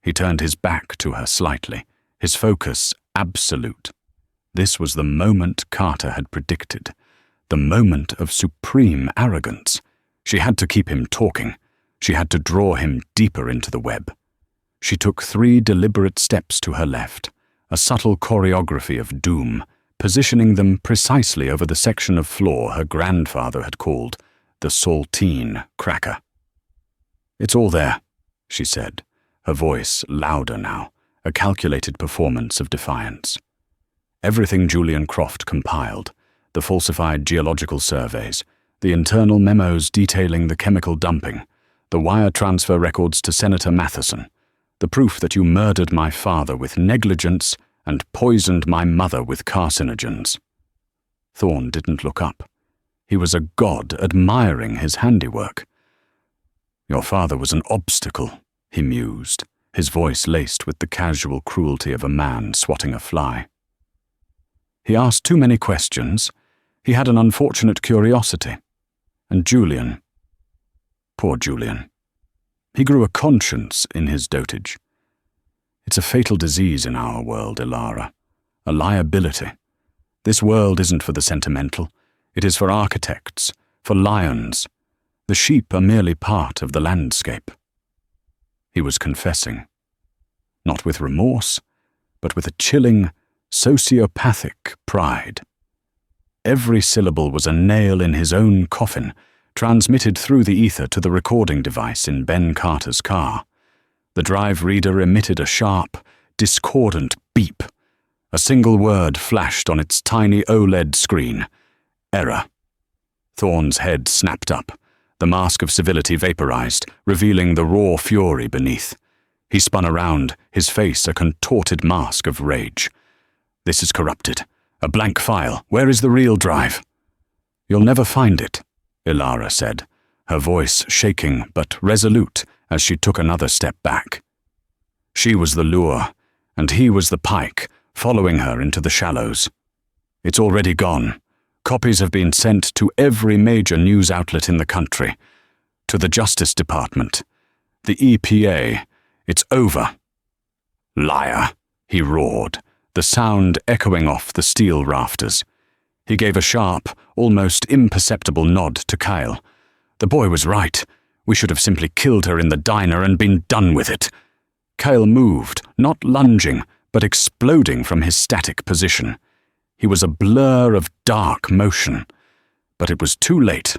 He turned his back to her slightly, his focus absolute. This was the moment Carter had predicted, the moment of supreme arrogance. She had to keep him talking. She had to draw him deeper into the web. She took 3 deliberate steps to her left, a subtle choreography of doom, positioning them precisely over the section of floor her grandfather had called the saltine cracker. "It's all there," she said, her voice louder now, a calculated performance of defiance. Everything Julian Croft compiled, the falsified geological surveys, the internal memos detailing the chemical dumping, the wire transfer records to Senator Matheson, the proof that you murdered my father with negligence and poisoned my mother with carcinogens. Thorne didn't look up. He was a god admiring his handiwork. "Your father was an obstacle," he mused, his voice laced with the casual cruelty of a man swatting a fly. He asked too many questions. He had an unfortunate curiosity. And Julian. Poor Julian. He grew a conscience in his dotage. It's a fatal disease in our world, Ilara. A liability. This world isn't for the sentimental. It is for architects, for lions. The sheep are merely part of the landscape. He was confessing. Not with remorse, but with a chilling, sociopathic pride. Every syllable was a nail in his own coffin, transmitted through the ether to the recording device in Ben Carter's car. The drive reader emitted a sharp, discordant beep. A single word flashed on its tiny OLED screen. Error. Thorne's head snapped up. The mask of civility vaporized, revealing the raw fury beneath. He spun around, his face a contorted mask of rage. "This is corrupted. A blank file. Where is the real drive?" "You'll never find it," Ilara said, her voice shaking but resolute as she took another step back. She was the lure, and he was the pike, following her into the shallows. "It's already gone. Copies have been sent to every major news outlet in the country. To the Justice Department. The EPA. It's over." "Liar," he roared, the sound echoing off the steel rafters. He gave a sharp, almost imperceptible nod to Kyle. "The boy was right. We should have simply killed her in the diner and been done with it." Kyle moved, not lunging, but exploding from his static position. He was a blur of dark motion. But it was too late.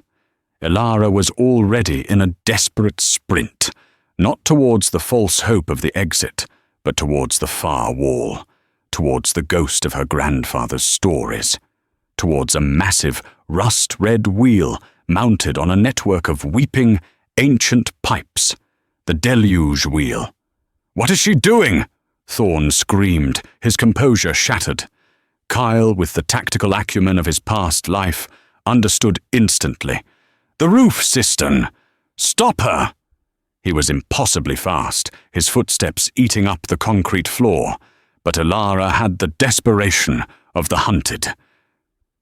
Ilara was already in a desperate sprint, not towards the false hope of the exit, but towards the far wall, towards the ghost of her grandfather's stories, towards a massive, rust-red wheel mounted on a network of weeping, ancient pipes, the deluge wheel. "What is she doing?" Thorne screamed, his composure shattered. Kyle, with the tactical acumen of his past life, understood instantly. "The roof cistern! Stop her!" He was impossibly fast, his footsteps eating up the concrete floor, but Ilara had the desperation of the hunted.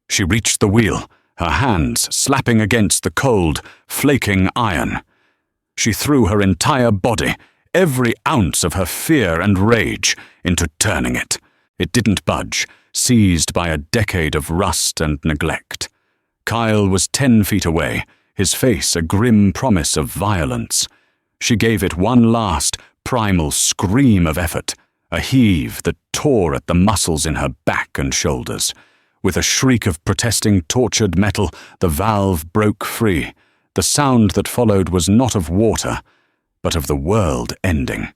She reached the wheel, her hands slapping against the cold, flaking iron. She threw her entire body, every ounce of her fear and rage, into turning it. It didn't budge, seized by a decade of rust and neglect. Kyle was 10 feet away, his face a grim promise of violence. She gave it one last, primal scream of effort, a heave that tore at the muscles in her back and shoulders. With a shriek of protesting tortured metal, the valve broke free. The sound that followed was not of water, but of the world ending.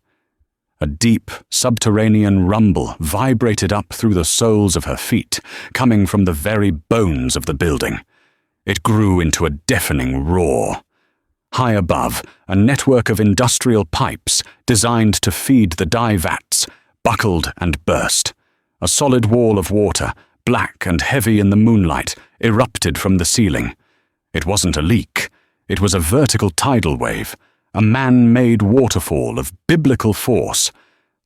A deep, subterranean rumble vibrated up through the soles of her feet, coming from the very bones of the building. It grew into a deafening roar. High above, a network of industrial pipes designed to feed the dye vats buckled and burst. A solid wall of water, black and heavy in the moonlight, erupted from the ceiling. It wasn't a leak. It was a vertical tidal wave, a man-made waterfall of biblical force.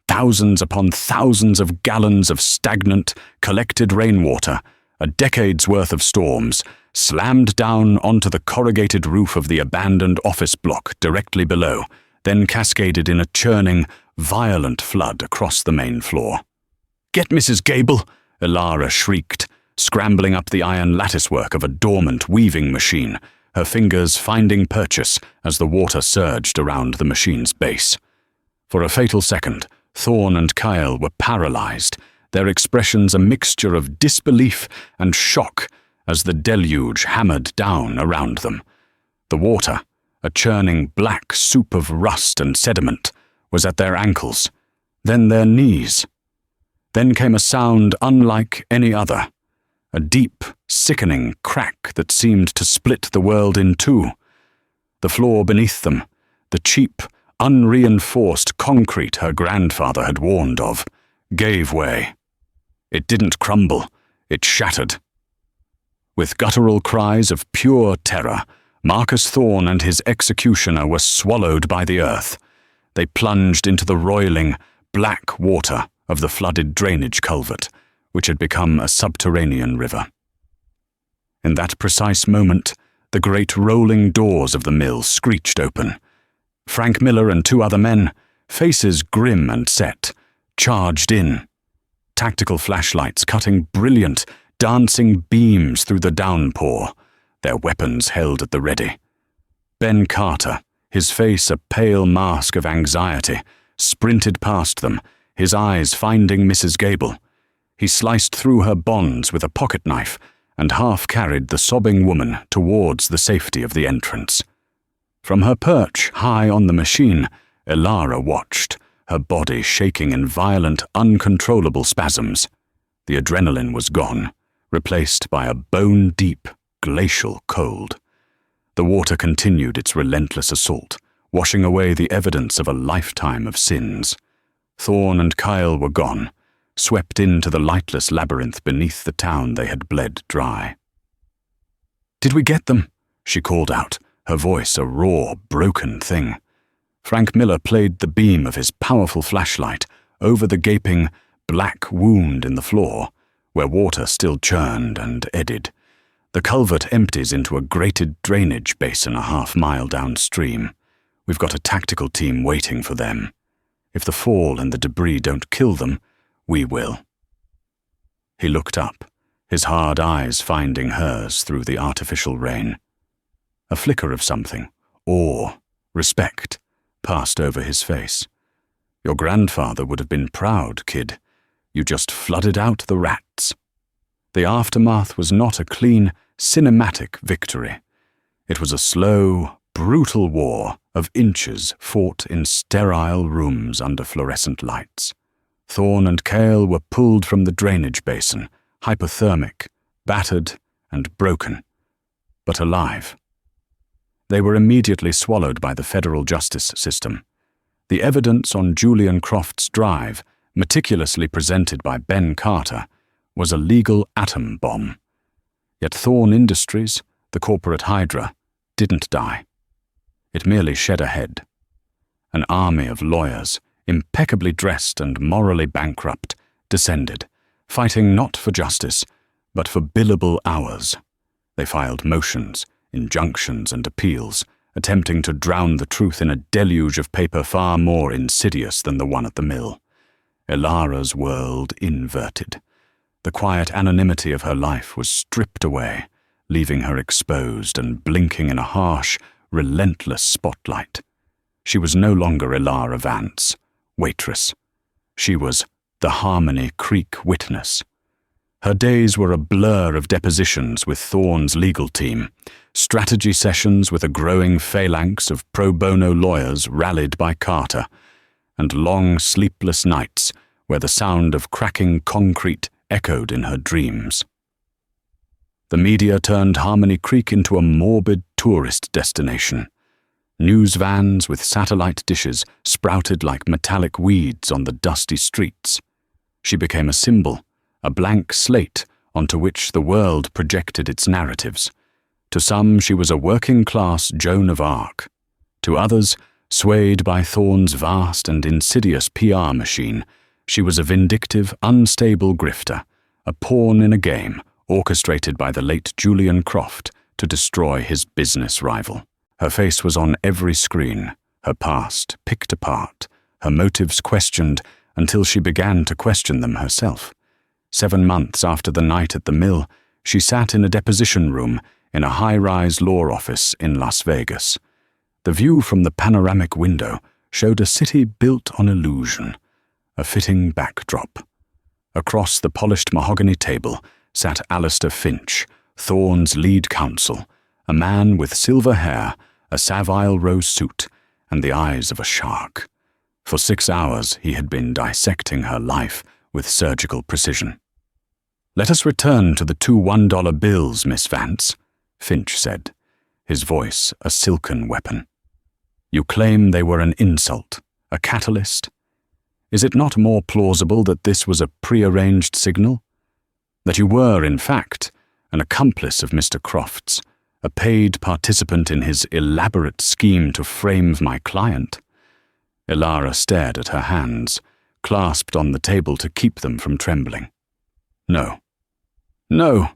Thousands upon thousands of gallons of stagnant, collected rainwater, a decade's worth of storms, slammed down onto the corrugated roof of the abandoned office block directly below, then cascaded in a churning, violent flood across the main floor. "Get Mrs. Gable!" Elara shrieked, scrambling up the iron latticework of a dormant weaving machine, her fingers finding purchase as the water surged around the machine's base. For a fatal second, Thorn and Kyle were paralyzed, their expressions a mixture of disbelief and shock as the deluge hammered down around them. The water, a churning black soup of rust and sediment, was at their ankles, then their knees. Then came a sound unlike any other, a deep, sickening crack that seemed to split the world in two. The floor beneath them, the cheap, unreinforced concrete her grandfather had warned of, gave way. It didn't crumble, it shattered. With guttural cries of pure terror, Marcus Thorne and his executioner were swallowed by the earth. They plunged into the roiling, black water of the flooded drainage culvert, which had become a subterranean river. In that precise moment, the great rolling doors of the mill screeched open. Frank Miller and two other men, faces grim and set, charged in. Tactical flashlights cutting brilliant, dancing beams through the downpour, their weapons held at the ready. Ben Carter, his face a pale mask of anxiety, sprinted past them, his eyes finding Mrs. Gable. He sliced through her bonds with a pocket knife and half-carried the sobbing woman towards the safety of the entrance. From her perch high on the machine, Elara watched, her body shaking in violent, uncontrollable spasms. The adrenaline was gone, replaced by a bone-deep, glacial cold. The water continued its relentless assault, washing away the evidence of a lifetime of sins. Thorne and Kyle were gone, swept into the lightless labyrinth beneath the town they had bled dry. "Did we get them?" she called out, her voice a raw, broken thing. Frank Miller played the beam of his powerful flashlight over the gaping, black wound in the floor, where water still churned and eddied. The culvert empties into a grated drainage basin a half-mile downstream. We've got a tactical team waiting for them. If the fall and the debris don't kill them, we will. He looked up, his hard eyes finding hers through the artificial rain. A flicker of something, awe, respect, passed over his face. Your grandfather would have been proud, kid. You just flooded out the rats. The aftermath was not a clean, cinematic victory. It was a slow, brutal war of inches fought in sterile rooms under fluorescent lights. Thorne and Kale were pulled from the drainage basin, hypothermic, battered, and broken, but alive. They were immediately swallowed by the federal justice system. The evidence on Julian Croft's drive, meticulously presented by Ben Carter, was a legal atom bomb. Yet Thorne Industries, the corporate hydra, didn't die. It merely shed a head. An army of lawyers, impeccably dressed and morally bankrupt, descended, fighting not for justice, but for billable hours. They filed motions, injunctions and appeals, attempting to drown the truth in a deluge of paper far more insidious than the one at the mill. Elara's world inverted. The quiet anonymity of her life was stripped away, leaving her exposed and blinking in a harsh, relentless spotlight. She was no longer Elara Vance, Waitress. She was the Harmony Creek witness. Her days were a blur of depositions with Thorne's legal team, strategy sessions with a growing phalanx of pro bono lawyers rallied by Carter, and long sleepless nights where the sound of cracking concrete echoed in her dreams. The media turned Harmony Creek into a morbid tourist destination. News vans with satellite dishes sprouted like metallic weeds on the dusty streets. She became a symbol, a blank slate onto which the world projected its narratives. To some, she was a working-class Joan of Arc. To others, swayed by Thorne's vast and insidious PR machine, she was a vindictive, unstable grifter, a pawn in a game orchestrated by the late Julian Croft to destroy his business rival. Her face was on every screen, her past picked apart, her motives questioned, until she began to question them herself. 7 months after the night at the mill, she sat in a deposition room in a high-rise law office in Las Vegas. The view from the panoramic window showed a city built on illusion, a fitting backdrop. Across the polished mahogany table sat Alistair Finch, Thorne's lead counsel, a man with silver hair, a Savile Row suit, and the eyes of a shark. For 6 hours he had been dissecting her life with surgical precision. "Let us return to the 2 $1 bills, Miss Vance," Finch said, his voice a silken weapon. "You claim they were an insult, a catalyst. Is it not more plausible that this was a prearranged signal? That you were, in fact, an accomplice of Mr. Croft's, a paid participant in his elaborate scheme to frame my client?" Elara stared at her hands, clasped on the table to keep them from trembling. "No. No.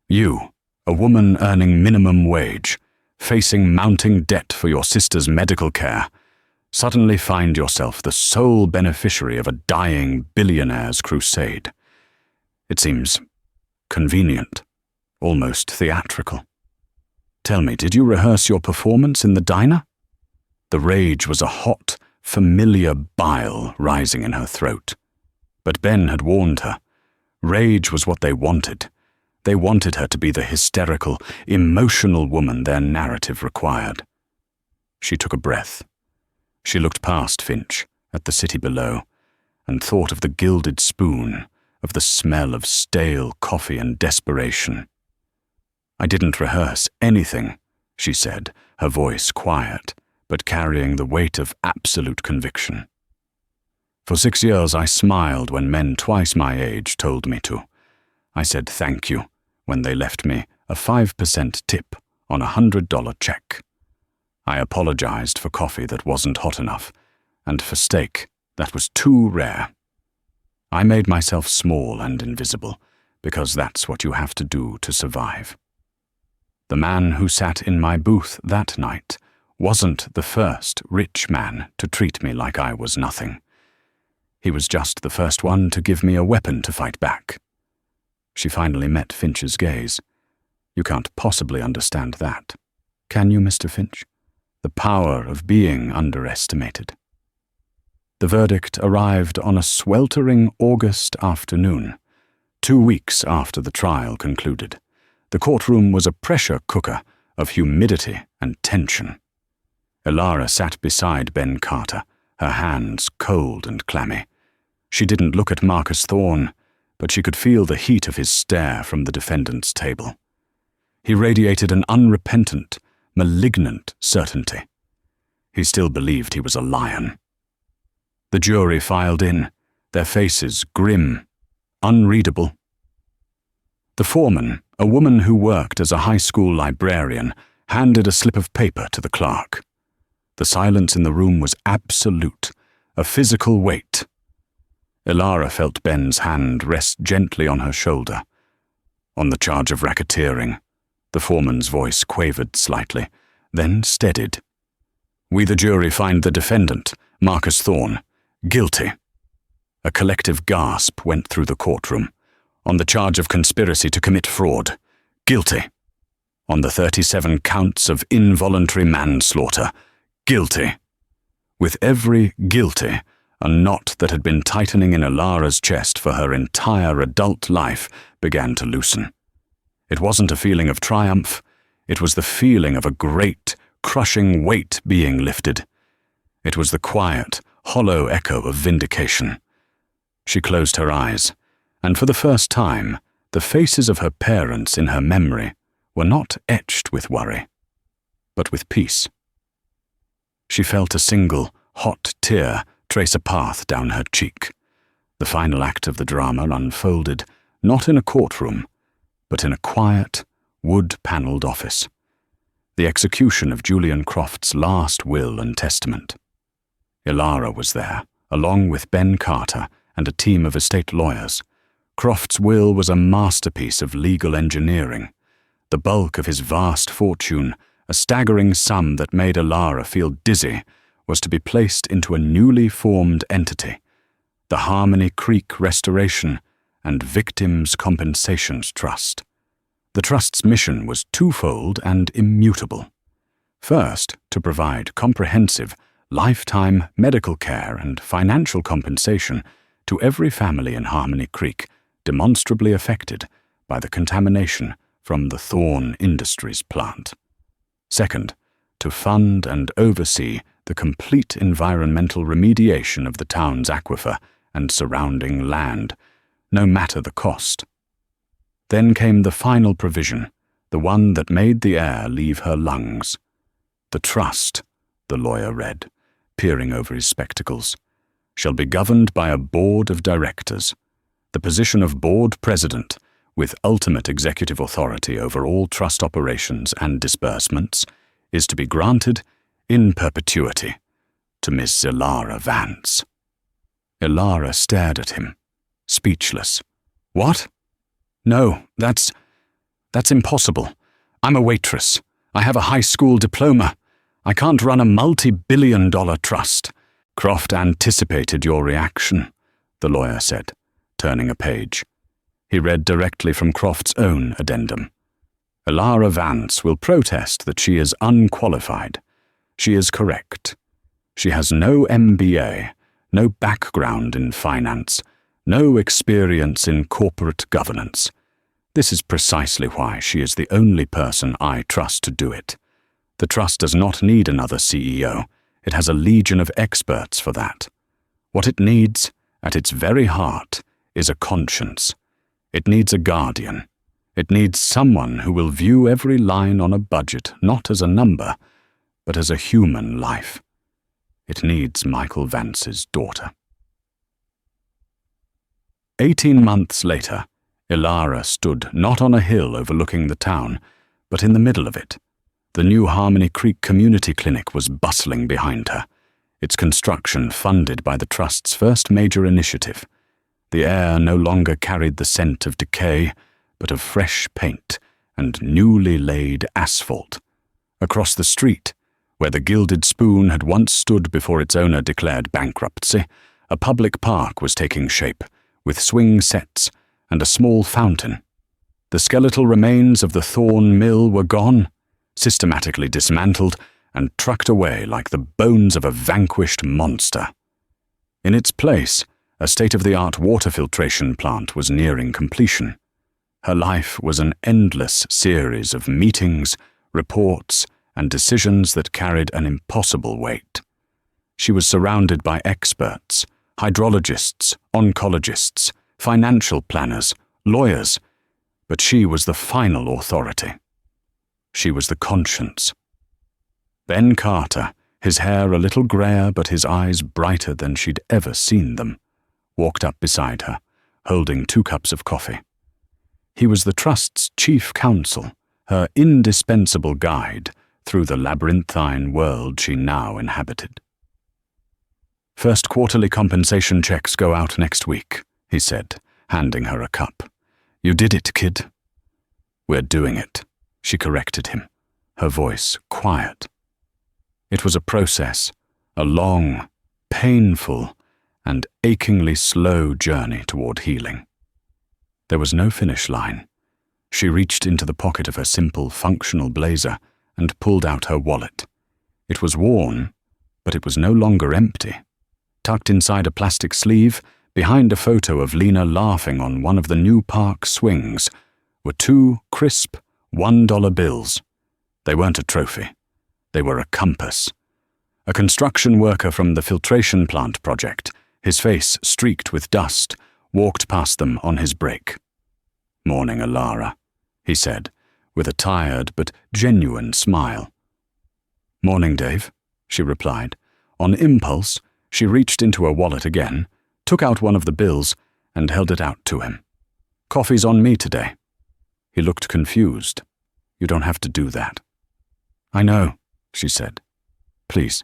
You, a woman earning minimum wage, facing mounting debt for your sister's medical care, suddenly find yourself the sole beneficiary of a dying billionaire's crusade. It seems convenient, almost theatrical. Tell me, did you rehearse your performance in the diner?" The rage was a hot, familiar bile rising in her throat. But Ben had warned her. Rage was what they wanted. They wanted her to be the hysterical, emotional woman their narrative required. She took a breath. She looked past Finch, at the city below, and thought of the gilded spoon, of the smell of stale coffee and desperation. "I didn't rehearse anything," she said, her voice quiet, but carrying the weight of absolute conviction. "For 6 years I smiled when men twice my age told me to. I said thank you when they left me a 5% tip on a $100 check. I apologized for coffee that wasn't hot enough, and for steak that was too rare. I made myself small and invisible, because that's what you have to do to survive. The man who sat in my booth that night wasn't the first rich man to treat me like I was nothing. He was just the first one to give me a weapon to fight back." She finally met Finch's gaze. "You can't possibly understand that. Can you, Mr. Finch? The power of being underestimated." The verdict arrived on a sweltering August afternoon, 2 weeks after the trial concluded. The courtroom was a pressure cooker of humidity and tension. Elara sat beside Ben Carter, her hands cold and clammy. She didn't look at Marcus Thorne, but she could feel the heat of his stare from the defendant's table. He radiated an unrepentant, malignant certainty. He still believed he was a lion. The jury filed in, their faces grim, unreadable. The foreman, a woman who worked as a high school librarian, handed a slip of paper to the clerk. The silence in the room was absolute, a physical weight. Elara felt Ben's hand rest gently on her shoulder. "On the charge of racketeering," the foreman's voice quavered slightly, then steadied. "We the jury find the defendant, Marcus Thorne, guilty." A collective gasp went through the courtroom. "On the charge of conspiracy to commit fraud, guilty. On the 37 counts of involuntary manslaughter, guilty." With every guilty, a knot that had been tightening in Elara's chest for her entire adult life began to loosen. It wasn't a feeling of triumph. It was the feeling of a great, crushing weight being lifted. It was the quiet, hollow echo of vindication. She closed her eyes, and for the first time, the faces of her parents in her memory were not etched with worry, but with peace. She felt a single, hot tear trace a path down her cheek. The final act of the drama unfolded, not in a courtroom, but in a quiet, wood-paneled office. The execution of Julian Croft's last will and testament. Elara was there, along with Ben Carter and a team of estate lawyers. Croft's will was a masterpiece of legal engineering. The bulk of his vast fortune, a staggering sum that made Elara feel dizzy, was to be placed into a newly formed entity, the Harmony Creek Restoration and Victims Compensations Trust. The Trust's mission was twofold and immutable. First, to provide comprehensive, lifetime medical care and financial compensation to every family in Harmony Creek demonstrably affected by the contamination from the Thorn Industries plant. Second, to fund and oversee the complete environmental remediation of the town's aquifer and surrounding land, no matter the cost. Then came the final provision, the one that made the air leave her lungs. The trust, the lawyer read, peering over his spectacles, shall be governed by a board of directors. The position of board president, with ultimate executive authority over all trust operations and disbursements, is to be granted in perpetuity to Miss Ilara Vance. Ilara stared at him, speechless. What? No, that's impossible. I'm a waitress. I have a high school diploma. I can't run a multi-billion-dollar trust. Croft anticipated your reaction, the lawyer said, turning a page. He read directly from Croft's own addendum. Ilara Vance will protest that she is unqualified. She is correct. She has no MBA, no background in finance, no experience in corporate governance. This is precisely why she is the only person I trust to do it. The trust does not need another CEO. It has a legion of experts for that. What it needs, at its very heart, is a conscience. It needs a guardian. It needs someone who will view every line on a budget not as a number, but as a human life. It needs Michael Vance's daughter. 18 months later, Ilara stood not on a hill overlooking the town, but in the middle of it. The new Harmony Creek Community Clinic was bustling behind her, its construction funded by the Trust's first major initiative. The air no longer carried the scent of decay, but of fresh paint and newly laid asphalt. Across the street, where the Gilded Spoon had once stood before its owner declared bankruptcy, a public park was taking shape, with swing sets and a small fountain. The skeletal remains of the Thorn Mill were gone, systematically dismantled and trucked away like the bones of a vanquished monster. In its place, a state-of-the-art water filtration plant was nearing completion. Her life was an endless series of meetings, reports, and decisions that carried an impossible weight. She was surrounded by experts, hydrologists, oncologists, financial planners, lawyers, but she was the final authority. She was the conscience. Ben Carter, his hair a little grayer but his eyes brighter than she'd ever seen them, walked up beside her, holding 2 cups of coffee. He was the Trust's chief counsel, her indispensable guide through the labyrinthine world she now inhabited. First quarterly compensation checks go out next week, he said, handing her a cup. You did it, kid. We're doing it, she corrected him, her voice quiet. It was a process, a long, painful, and achingly slow journey toward healing. There was no finish line. She reached into the pocket of her simple, functional blazer and pulled out her wallet. It was worn, but it was no longer empty. Tucked inside a plastic sleeve, behind a photo of Lena laughing on one of the new park swings, were 2 crisp $1 bills. They weren't a trophy. They were a compass. A construction worker from the filtration plant project, his face streaked with dust, walked past them on his break. Morning, Ilara, he said, with a tired but genuine smile. Morning, Dave, she replied. On impulse, she reached into her wallet again, took out one of the bills, and held it out to him. Coffee's on me today. He looked confused. You don't have to do that. I know, she said. Please,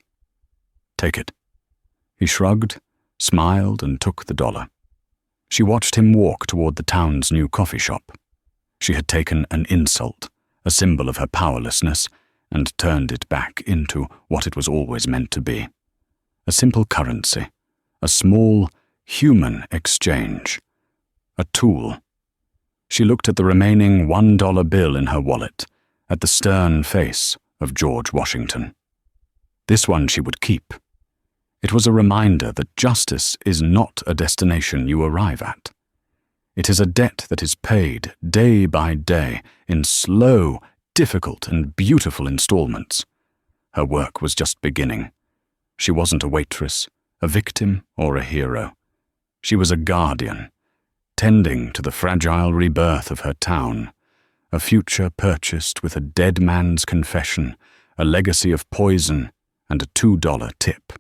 take it. He shrugged, smiled, and took the $1. She watched him walk toward the town's new coffee shop. She had taken an insult, a symbol of her powerlessness, and turned it back into what it was always meant to be. A simple currency, a small, human exchange. A tool. She looked at the remaining $1 bill in her wallet, at the stern face of George Washington. This one she would keep. It was a reminder that justice is not a destination you arrive at. It is a debt that is paid day by day in slow, difficult, and beautiful installments. Her work was just beginning. She wasn't a waitress, a victim, or a hero. She was a guardian, tending to the fragile rebirth of her town, a future purchased with a dead man's confession, a legacy of poison, and a $2 tip.